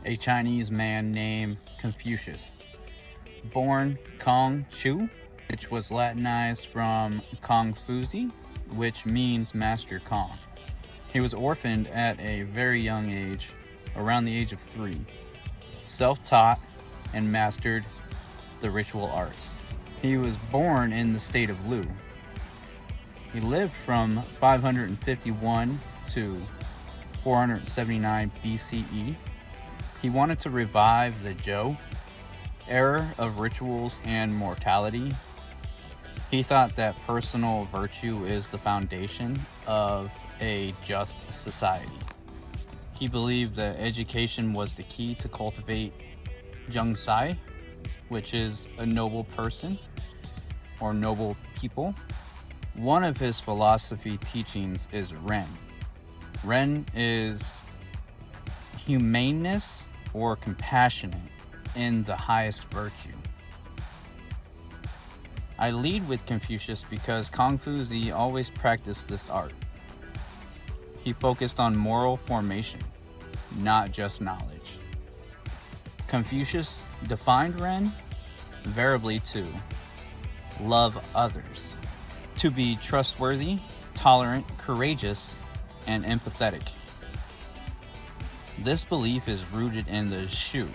a Chinese man named Confucius, born Kong Chu, which was Latinized from Confuzi, which means Master Kong. He was orphaned at a very young age, around the age of 3, self-taught and mastered the ritual arts. He was born in the state of Lu. He lived from 551 to 479 BCE. He wanted to revive the Zhou era of rituals and mortality. He thought that personal virtue is the foundation of a just society. He believed that education was the key to cultivate Zheng Sai, which is a noble person or noble people. One of his philosophy teachings is Ren. Ren is humaneness or compassionate in the highest virtue. I lead with Confucius because Confucius always practiced this art. He focused on moral formation, not just knowledge. Confucius defined Ren variably to love others, to be trustworthy, tolerant, courageous, and empathetic. This belief is rooted in the Shu,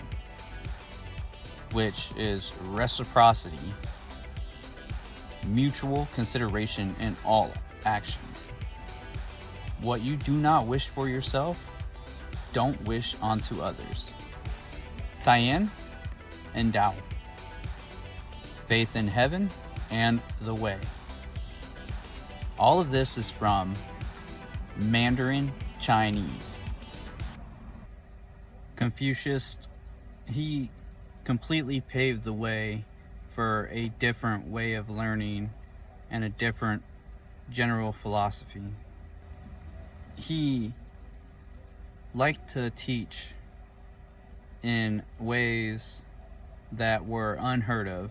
which is reciprocity, mutual consideration in all actions. What you do not wish for yourself, don't wish onto others. Tian and Tao. Faith in heaven and the way. All of this is from Mandarin Chinese. Confucius, he completely paved the way for a different way of learning and a different general philosophy. He liked to teach in ways that were unheard of.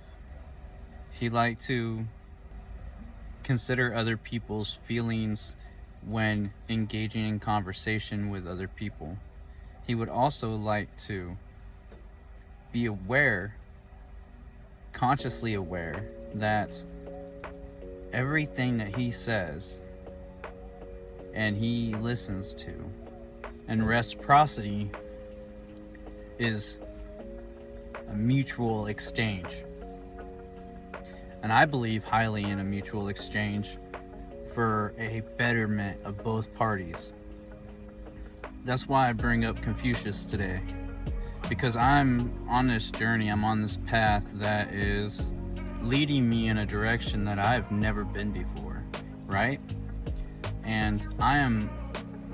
He liked to consider other people's feelings when engaging in conversation with other people. He would also like to be aware, consciously aware, that everything that he says and he listens to, and reciprocity is a mutual exchange. And I believe highly in a mutual exchange for a betterment of both parties. That's why I bring up Confucius today, because I'm on this journey, I'm on this path that is leading me in a direction that I've never been before, right? And I am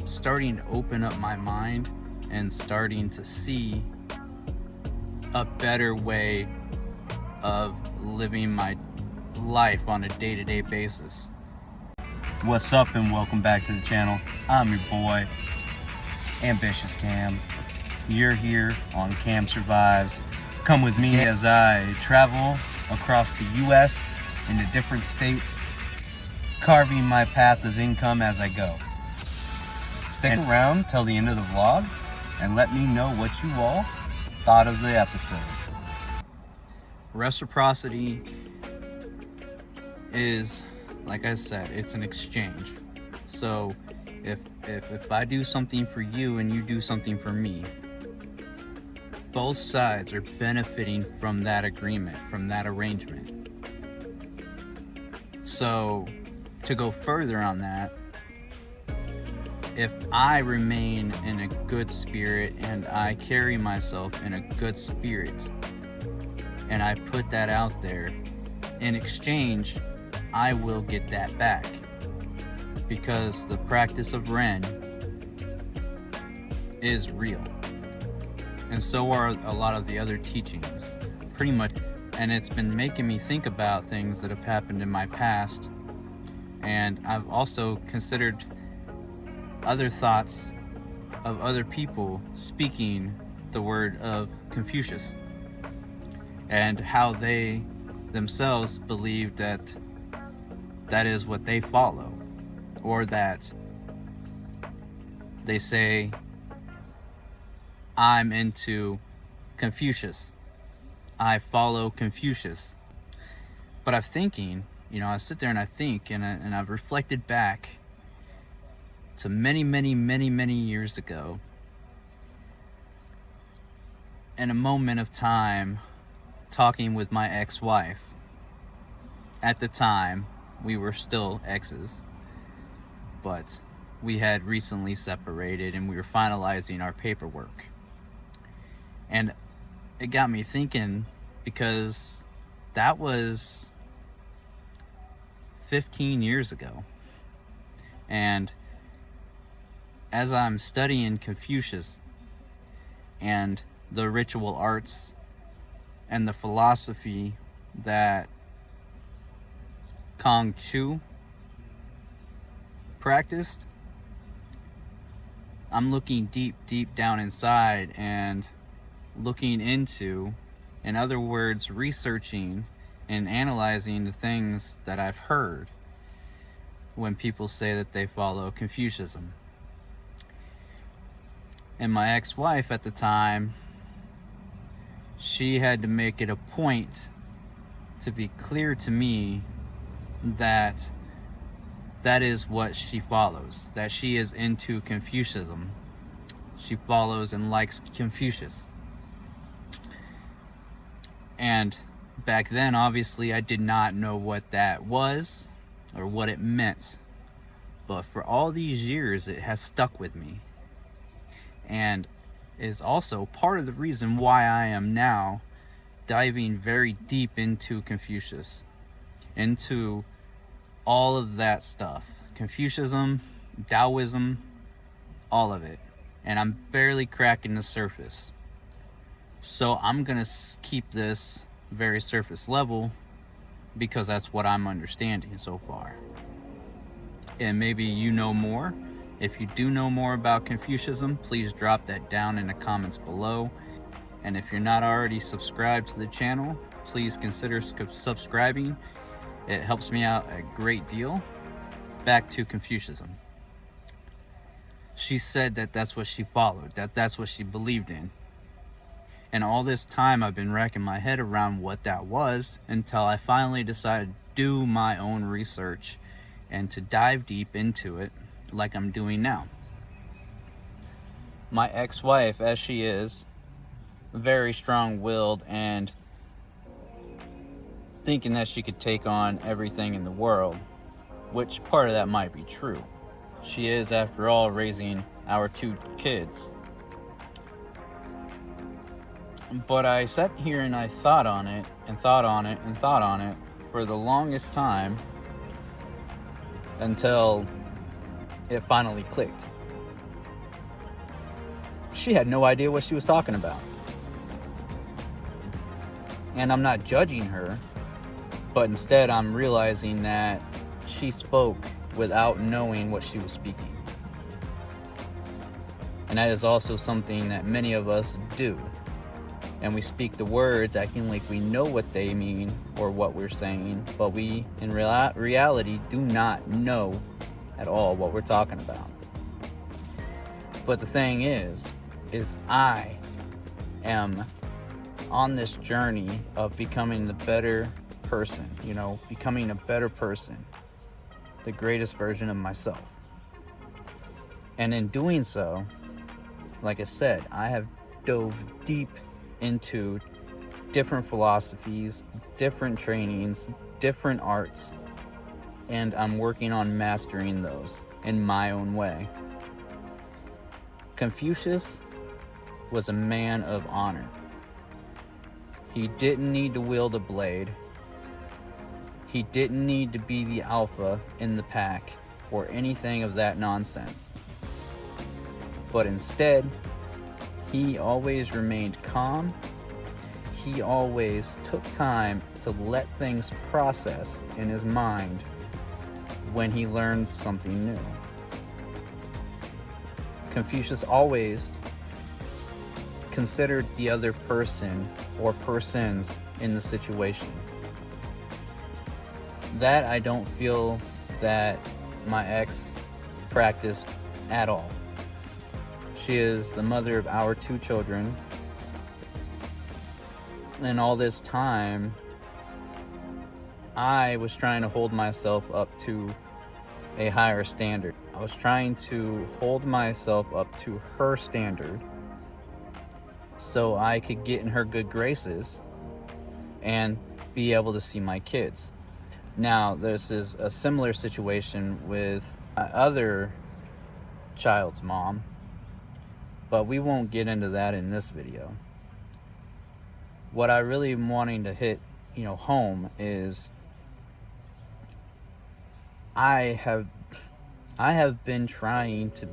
starting to open up my mind and starting to see a better way of living my life on a day-to-day basis. What's up, and welcome back to the channel. I'm your boy, Ambitious Cam. You're here on Cam Survives. Come with me as I travel across the US into different states, carving my path of income as I go. Stick around till the end of the vlog and let me know what you all thought of the episode. Reciprocity is, like I said, it's an exchange. So if I do something for you and you do something for me, both sides are benefiting from that agreement, from that arrangement. So to go further on that, if I remain in a good spirit and I carry myself in a good spirit and I put that out there, in exchange, I will get that back, because the practice of Ren is real, and so are a lot of the other teachings, pretty much. And it's been making me think about things that have happened in my past, and I've also considered other thoughts of other people speaking the word of Confucius, and how they themselves believe that that is what they follow, or that they say I'm into Confucius. I follow Confucius. But I'm thinking, I sit there and I think, and I've reflected back to many, many, many, many years ago, in a moment of time, talking with my ex-wife. At the time, we were still exes, but we had recently separated and we were finalizing our paperwork. And it got me thinking, because that was 15 years ago. And as I'm studying Confucius and the ritual arts and the philosophy that Confucius practiced, I'm looking deep, deep down inside and looking into, in other words, researching and analyzing the things that I've heard when people say that they follow Confucianism. And my ex-wife at the time, she had to make it a point to be clear to me that that is what she follows, that she is into Confucianism. She follows and likes Confucius. And back then, obviously, I did not know what that was or what it meant. But for all these years, it has stuck with me. And is also part of the reason why I am now diving very deep into Confucius, into all of that stuff. Confucianism, Taoism, all of it. And I'm barely cracking the surface. So I'm going to keep this very surface level because that's what I'm understanding so far. And maybe you know more. If you do know more about Confucianism, please drop that down in the comments below. And if you're not already subscribed to the channel, please consider subscribing. It helps me out a great deal. Back to Confucianism. She said that that's what she followed, that's what she believed in. And all this time I've been racking my head around what that was until I finally decided to do my own research and to dive deep into it like I'm doing now. My ex-wife, as she is, very strong-willed and thinking that she could take on everything in the world, which part of that might be true. She is, after all, raising our 2 kids. But I sat here and I thought on it, and thought on it, and thought on it for the longest time until it finally clicked. She had no idea what she was talking about. And I'm not judging her, but instead I'm realizing that she spoke without knowing what she was speaking. And that is also something that many of us do. And we speak the words acting like we know what they mean or what we're saying, but we, in reality, do not know at all what we're talking about. But the thing is I am on this journey of becoming the better person, becoming a better person, the greatest version of myself. And in doing so, like I said, I have dove deep into different philosophies, different trainings, different arts, and I'm working on mastering those in my own way. Confucius was a man of honor. He didn't need to wield a blade. He didn't need to be the alpha in the pack or anything of that nonsense. But instead, he always remained calm. He always took time to let things process in his mind when he learned something new. Confucius always considered the other person or persons in the situation. That I don't feel that my ex practiced at all. She is the mother of our 2 children. And all this time, I was trying to hold myself up to a higher standard. I was trying to hold myself up to her standard so I could get in her good graces and be able to see my kids. Now, this is a similar situation with my other child's mom, but we won't get into that in this video. What I really am wanting to hit, home is I have been trying to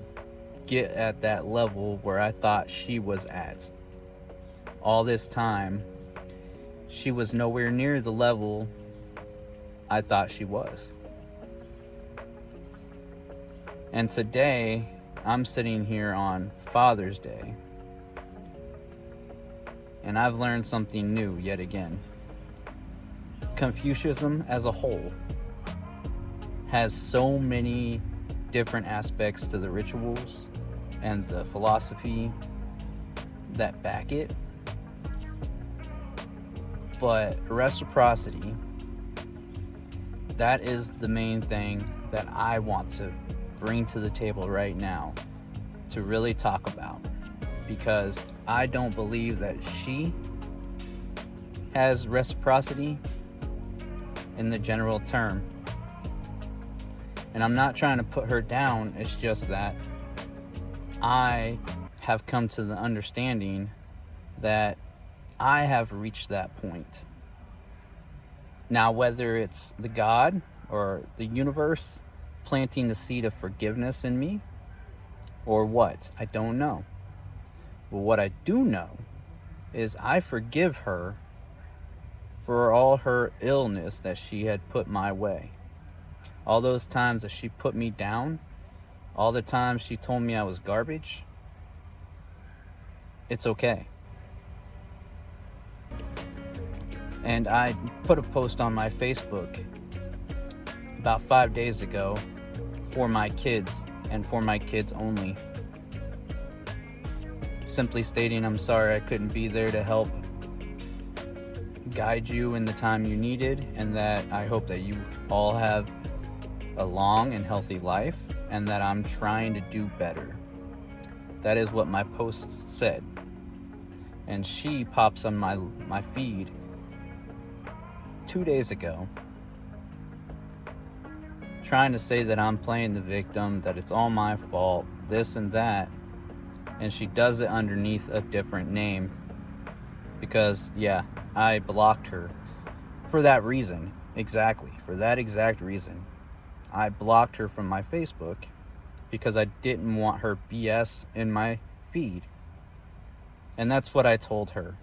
get at that level where I thought she was at. All this time, she was nowhere near the level I thought she was. And today, I'm sitting here on Father's Day, and I've learned something new yet again. Confucianism as a whole has so many different aspects to the rituals and the philosophy that back it. But reciprocity, that is the main thing that I want to bring to the table right now to really talk about, because I don't believe that she has reciprocity in the general term. And I'm not trying to put her down, it's just that I have come to the understanding that I have reached that point. Now, whether it's the God or the universe planting the seed of forgiveness in me or what, I don't know. But what I do know is I forgive her for all her illness that she had put my way. All those times that she put me down, all the times she told me I was garbage, it's okay. And I put a post on my Facebook about 5 days ago for my kids and for my kids only, simply stating I'm sorry I couldn't be there to help guide you in the time you needed, and that I hope that you all have a long and healthy life, and that I'm trying to do better. That is what my post said. And she pops on my feed 2 days ago trying to say that I'm playing the victim, that it's all my fault, this and that. And she does it underneath a different name because, yeah, I blocked her for that reason. Exactly, for that exact reason. I blocked her from my Facebook because I didn't want her BS in my feed. And that's what I told her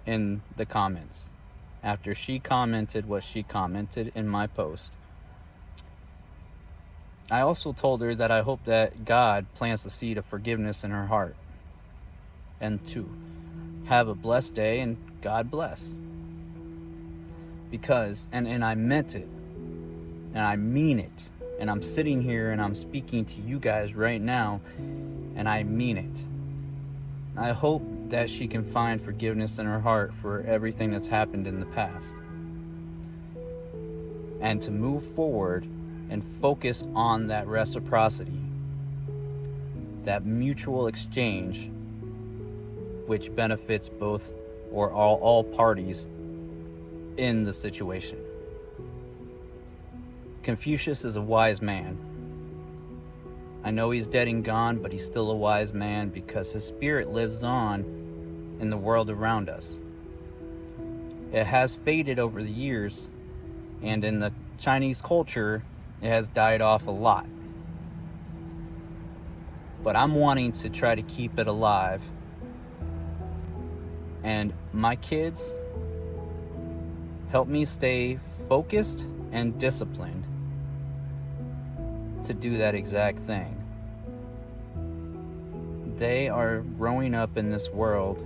in the comments after she commented what she commented in my post. I also told her that I hope that God plants the seed of forgiveness in her heart, and to have a blessed day and God bless. Because, and I meant it, and I mean it, and I'm sitting here and I'm speaking to you guys right now, and I mean it. I hope that she can find forgiveness in her heart for everything that's happened in the past, and to move forward and focus on that reciprocity, that mutual exchange, which benefits both or all parties in the situation. Confucius is a wise man. I know he's dead and gone, but he's still a wise man because his spirit lives on in the world around us. It has faded over the years, and in the Chinese culture, it has died off a lot. But I'm wanting to try to keep it alive. And my kids help me stay focused and disciplined to do that exact thing. They are growing up in this world,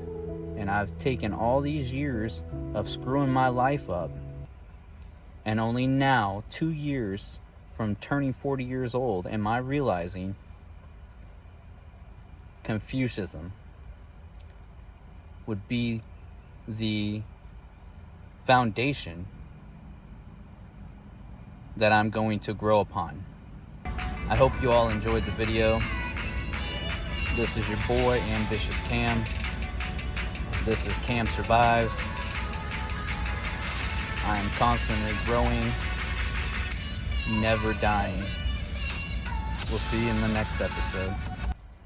and I've taken all these years of screwing my life up, and only now, 2 years from turning 40 years old, am I realizing Confucianism would be the foundation that I'm going to grow upon. I hope you all enjoyed the video. This is your boy, Ambitious Cam. This is Cam Survives. I am constantly growing, never dying. We'll see you in the next episode.